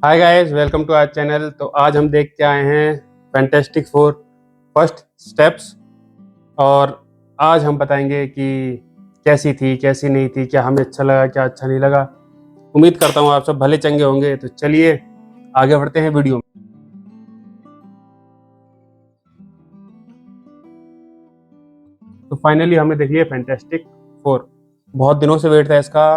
Hi guys, welcome to our channel. तो आज हम देख के आए हैं फैंटास्टिक फोर फर्स्ट स्टेप्स। और आज हम बताएंगे कि कैसी थी, कैसी नहीं थी, क्या हमें अच्छा लगा, क्या अच्छा नहीं लगा। उम्मीद करता हूँ आप सब भले चंगे होंगे। तो चलिए आगे बढ़ते हैं वीडियो में। तो फाइनली हमने देख लिया फैंटास्टिक फोर। बहुत दिनों से वेट था इसका।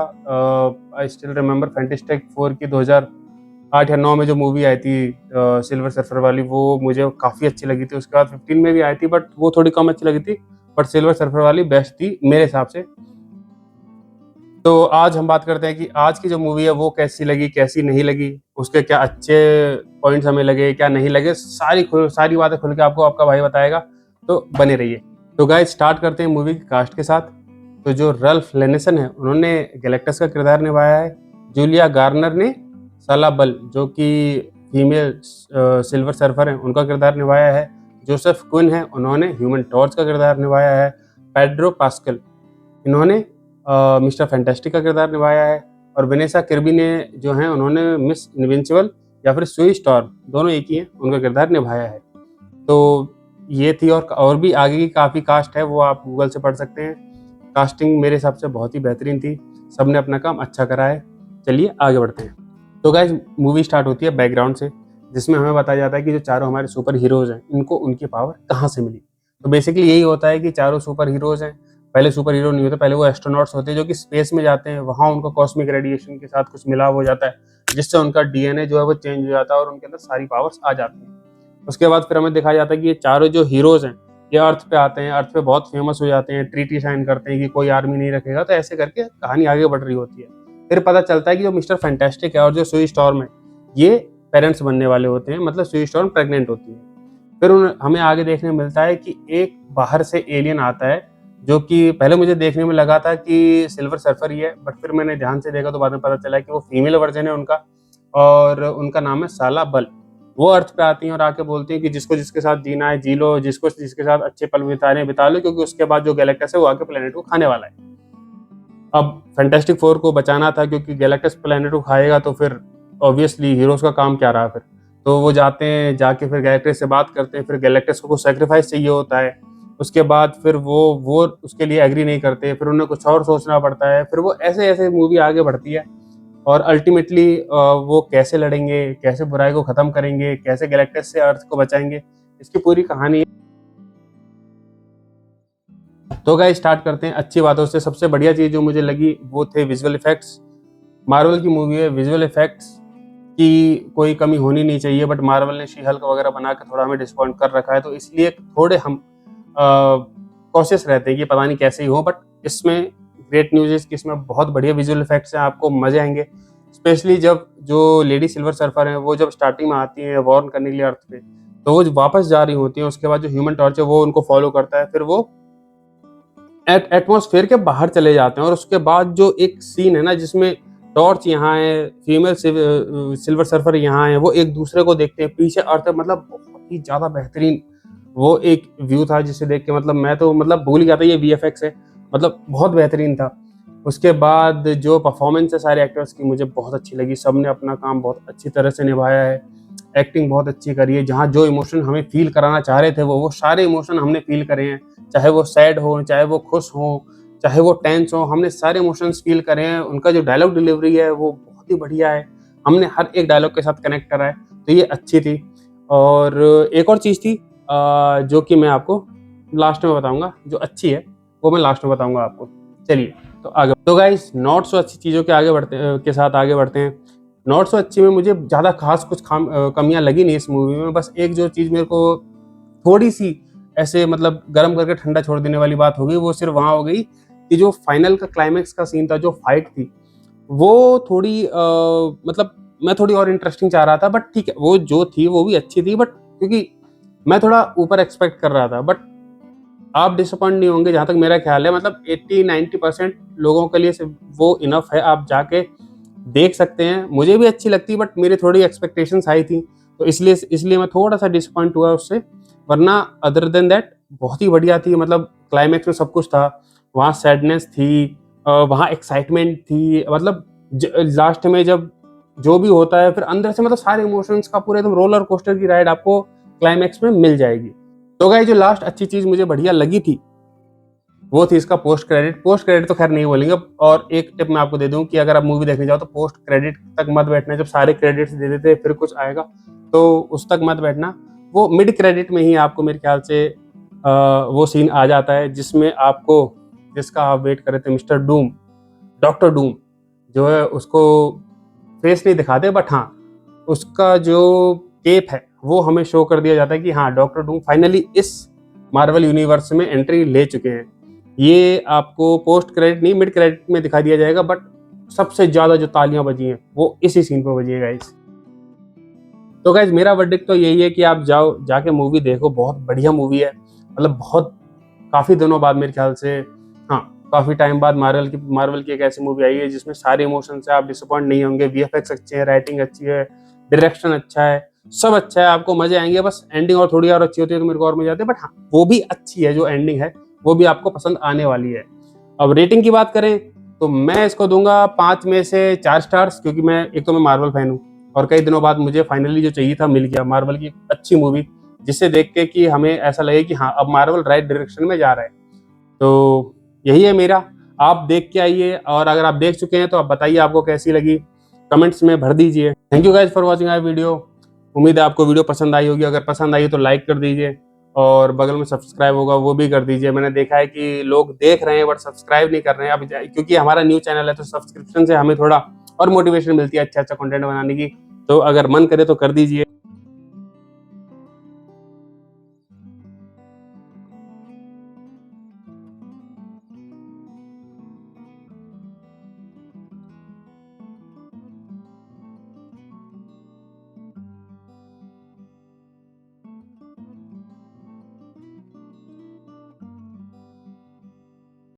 I still remember fantastic four की 2008 या 9 में जो मूवी आई थी सिल्वर सर्फर वाली, वो मुझे काफ़ी अच्छी लगी थी। उसके बाद 15 में भी आई थी बट वो थोड़ी कम अच्छी लगी थी। बट सिल्वर सर्फर वाली बेस्ट थी मेरे हिसाब से। तो आज हम बात करते हैं कि आज की जो मूवी है वो कैसी लगी, कैसी नहीं लगी, उसके क्या अच्छे पॉइंट्स हमें लगे, क्या नहीं लगे। सारी बातें खुल के आपको आपका भाई बताएगा। तो बने रहिए। तो गाइस स्टार्ट करते हैं मूवी की कास्ट के साथ। तो जो रल्फ लेनेसन है उन्होंने गैलेक्टस का किरदार निभाया है। जूलिया गार्नर ने साला बल जो कि फीमेल सिल्वर सर्फर है उनका किरदार निभाया है। जोसेफ क्विन है, उन्होंने ह्यूमन टॉर्च का किरदार निभाया है। पेड्रो पास्कल, इन्होंने मिस्टर फैंटास्टिक का किरदार निभाया है। और वेनेसा किर्बी ने जो है उन्होंने मिस इनविंसिबल या फिर सुई स्टॉर्म, दोनों एक ही हैं, उनका किरदार निभाया है। तो ये थी। और भी आगे की काफ़ी कास्ट है, वो आप गूगल से पढ़ सकते हैं। कास्टिंग मेरे हिसाब से बहुत ही बेहतरीन थी। सबने अपना काम अच्छा करा है। चलिए आगे बढ़ते हैं। तो गाइज मूवी स्टार्ट होती है बैकग्राउंड से, जिसमें हमें बताया जाता है कि जो चारों हमारे सुपर हीरोज हैं इनको उनकी पावर कहाँ से मिली। तो बेसिकली यही होता है कि चारों सुपर हीरोज हैं। पहले सुपर हीरो नहीं होते, पहले वो एस्ट्रोनॉट्स होते हैं जो कि स्पेस में जाते हैं। वहाँ उनको कॉस्मिक रेडिएशन के साथ कुछ मिलाव हो जाता है, जिससे उनका डीएनए जो है वो चेंज हो जाता है और उनके अंदर सारी पावर्स आ जाती हैं। उसके बाद फिर हमें दिखाया जाता है कि ये चारों जो हीरोज हैं ये अर्थ पे आते हैं, अर्थ पे बहुत फेमस हो जाते हैं, ट्रीटी साइन करते हैं कि कोई आर्मी नहीं रखेगा। तो ऐसे करके कहानी आगे बढ़ रही होती है। फिर पता चलता है कि जो मिस्टर फैंटास्टिक है और जो सुई स्टॉर्म है ये पेरेंट्स बनने वाले होते हैं, मतलब सुई स्टॉर्म प्रेग्नेंट होती है। फिर हमें आगे देखने मिलता है कि एक बाहर से एलियन आता है, जो कि पहले मुझे देखने में लगा था कि सिल्वर सर्फर ही है, बट फिर मैंने ध्यान से देखा तो बाद में पता चला कि वो फीमेल वर्जन है उनका। और उनका नाम है साला बल। वो अर्थ पे आती हैं और आके बोलती हैं कि जिसको जिसके साथ जीना है जी लो, जिसको जिसके साथ अच्छे पल बिताने बिता लो, क्योंकि उसके बाद जो गैलेक्टस है वो आके प्लेनेट को खाने वाला है। अब फैंटास्टिक फोर को बचाना था, क्योंकि गैलेक्टस प्लेनेट को खाएगा तो फिर ऑब्वियसली हीरोज का काम क्या रहा फिर। तो वो जाते हैं, जाके फिर गैलेक्टस से बात करते हैं। फिर गैलेक्टस को कुछ सेक्रीफाइस चाहिए होता है। उसके बाद फिर वो उसके लिए एग्री नहीं करते, फिर उन्हें कुछ और सोचना पड़ता है। फिर वो ऐसे ऐसे मूवी आगे बढ़ती है। और अल्टीमेटली वो कैसे लड़ेंगे, कैसे बुराई को खत्म करेंगे, कैसे गैलेक्टस से अर्थ को बचाएंगे, इसकी पूरी कहानी है। तो गाइस स्टार्ट करते हैं अच्छी बातों से। सबसे बढ़िया चीज जो मुझे लगी वो थे विजुअल इफेक्ट्स। मार्वल की मूवी है, विजुअल इफेक्ट्स की कोई कमी होनी नहीं चाहिए, बट मार्वल ने शी हल्क वगैरह बना के थोड़ा हमें डिसअपॉइंट कर रखा है। तो इसलिए थोड़े हम कॉशियस रहते हैं कि पता नहीं कैसे ही हो। बट इसमें ग्रेट न्यूज है कि इसमें बहुत बढ़िया विजुअल इफेक्ट्स हैं, आपको मजे आएंगे। स्पेशली जब जो लेडी सिल्वर सर्फर हैं वो जब स्टार्टिंग में आती हैं वॉर्न करने के लिए अर्थ पे, तो वो वापस जा रही होती हैं। उसके बाद जो ह्यूमन टॉर्च है वो उनको फॉलो करता है। फिर वो एटमॉस्फेयर के बाहर चले जाते हैं। और उसके बाद जो एक सीन है ना, जिसमें टॉर्च यहाँ है, फीमेल सिल्वर सर्फर यहाँ है, वो एक दूसरे को देखते हैं पीछे अर्थ, मतलब बहुत ही ज्यादा बेहतरीन वो एक व्यू था, जिसे देख के मतलब मैं तो मतलब भूल गया था ये वीएफएक्स है। मतलब बहुत बेहतरीन था। उसके बाद जो परफॉर्मेंस है सारे एक्टर्स की मुझे बहुत अच्छी लगी। सबने अपना काम बहुत अच्छी तरह से निभाया है। एक्टिंग बहुत अच्छी करी है। जहाँ जो इमोशन हमें फील कराना चाह रहे थे वो सारे इमोशन हमने फील करे हैं। चाहे वो सैड हो, चाहे वो खुश हो, चाहे वो टेंस हो, हमने सारे इमोशंस फील करे हैं। उनका जो डायलॉग डिलीवरी है वो बहुत ही बढ़िया है। हमने हर एक डायलॉग के साथ कनेक्ट करा है, तो ये अच्छी थी। और एक और चीज़ थी जो कि मैं आपको लास्ट में बताऊंगा, जो अच्छी है वो मैं लास्ट में बताऊंगा आपको। चलिए तो आगे। तो गाइस नॉट सो अच्छी चीज़ों के आगे बढ़ते के साथ आगे बढ़ते हैं। नॉट सो अच्छी में मुझे ज़्यादा खास कुछ कमियां लगी नहीं इस मूवी में। बस एक जो चीज़ मेरे को थोड़ी सी ऐसे मतलब गर्म करके ठंडा छोड़ देने वाली बात हो गई, वो सिर्फ वहाँ हो गई कि जो फाइनल का क्लाइमैक्स का सीन था, जो फाइट थी, वो थोड़ी मतलब मैं थोड़ी और इंटरेस्टिंग चाह रहा था। बट ठीक है, वो जो थी वो भी अच्छी थी, बट क्योंकि मैं थोड़ा ऊपर एक्सपेक्ट कर रहा था। बट आप डिसअपॉइंट नहीं होंगे जहाँ तक मेरा ख्याल है। मतलब 80-90% लोगों के लिए सिर्फ वो इनफ है, आप जाके देख सकते हैं। मुझे भी अच्छी लगती, बट मेरी थोड़ी एक्सपेक्टेशंस हाई थी, तो इसलिए मैं थोड़ा सा डिसअपॉइंट हुआ उससे। वरना अदर देन दैट बहुत ही बढ़िया थी। मतलब क्लाइमैक्स में सब कुछ था। वहाँ सैडनेस थी, वहाँ एक्साइटमेंट थी। मतलब लास्ट में जब जो भी होता है, फिर अंदर से मतलब सारे इमोशंस का पूरा एकदम रोलर कोस्टर की राइड आपको क्लाइमैक्स में मिल जाएगी। तो गाइस जो लास्ट अच्छी चीज मुझे बढ़िया लगी थी वो थी इसका पोस्ट क्रेडिट। पोस्ट क्रेडिट तो खैर नहीं बोलेंगे, और एक टिप मैं आपको दे दूं कि अगर आप मूवी देखने जाओ तो पोस्ट क्रेडिट तक मत बैठना। जब सारे क्रेडिट्स दे देते फिर कुछ आएगा तो उस तक मत बैठना। वो मिड क्रेडिट में ही आपको मेरे ख्याल से वो सीन आ जाता है जिसमें आपको, जिसका आप वेट कर रहे थे, मिस्टर डूम, डॉक्टर डूम जो है उसको फेस नहीं दिखाते, बट हाँ उसका जो केप है वो हमें शो कर दिया जाता है कि हाँ डॉक्टर डूम फाइनली इस मार्वल यूनिवर्स में एंट्री ले चुके हैं। ये आपको पोस्ट क्रेडिट नहीं, मिड क्रेडिट में दिखा दिया जाएगा, बट सबसे ज्यादा जो तालियां बजी हैं वो इसी सीन पे बजी है गाइस। तो गाइस मेरा वर्डिक्ट तो यही है कि आप जाओ, जाके मूवी देखो, बहुत बढ़िया मूवी है। मतलब बहुत काफी दिनों बाद मेरे ख्याल से, हाँ काफी टाइम बाद मार्वल की एक ऐसी मूवी आई है जिसमें सारे इमोशन से आप डिसअपॉइंट नहीं होंगे। वीएफएक्स अच्छे हैं, राइटिंग अच्छी है, डायरेक्शन अच्छा है, सब अच्छा है, आपको मजे आएंगे। बस एंडिंग और थोड़ी और अच्छी होती है तो मेरे को और मजा आते हैं, बट हाँ वो भी अच्छी है, जो एंडिंग है वो भी आपको पसंद आने वाली है। अब रेटिंग की बात करें तो मैं इसको दूंगा 5 में से 4 स्टार्स, क्योंकि मैं एक तो मैं मार्वल फैन हूँ और कई दिनों बाद मुझे फाइनली जो चाहिए था मिल गया, मार्वल की अच्छी मूवी, जिसे देख के कि हमें ऐसा लगे कि हाँ अब मार्वल राइट डायरेक्शन में जा रहा है। तो यही है मेरा। आप देख के आइए, और अगर आप देख चुके हैं तो आप बताइए आपको कैसी लगी, कमेंट्स में भर दीजिए। Thank you guys for watching our video. उम्मीद है आपको वीडियो पसंद आई होगी। अगर पसंद आई तो लाइक कर दीजिए, और बगल में सब्सक्राइब होगा वो भी कर दीजिए। मैंने देखा है कि लोग देख रहे हैं बट सब्सक्राइब नहीं कर रहे हैं। अब क्योंकि हमारा न्यू चैनल है तो सब्सक्रिप्शन से हमें थोड़ा और मोटिवेशन मिलती है अच्छा अच्छा कंटेंट बनाने की। तो अगर मन करे तो कर दीजिए।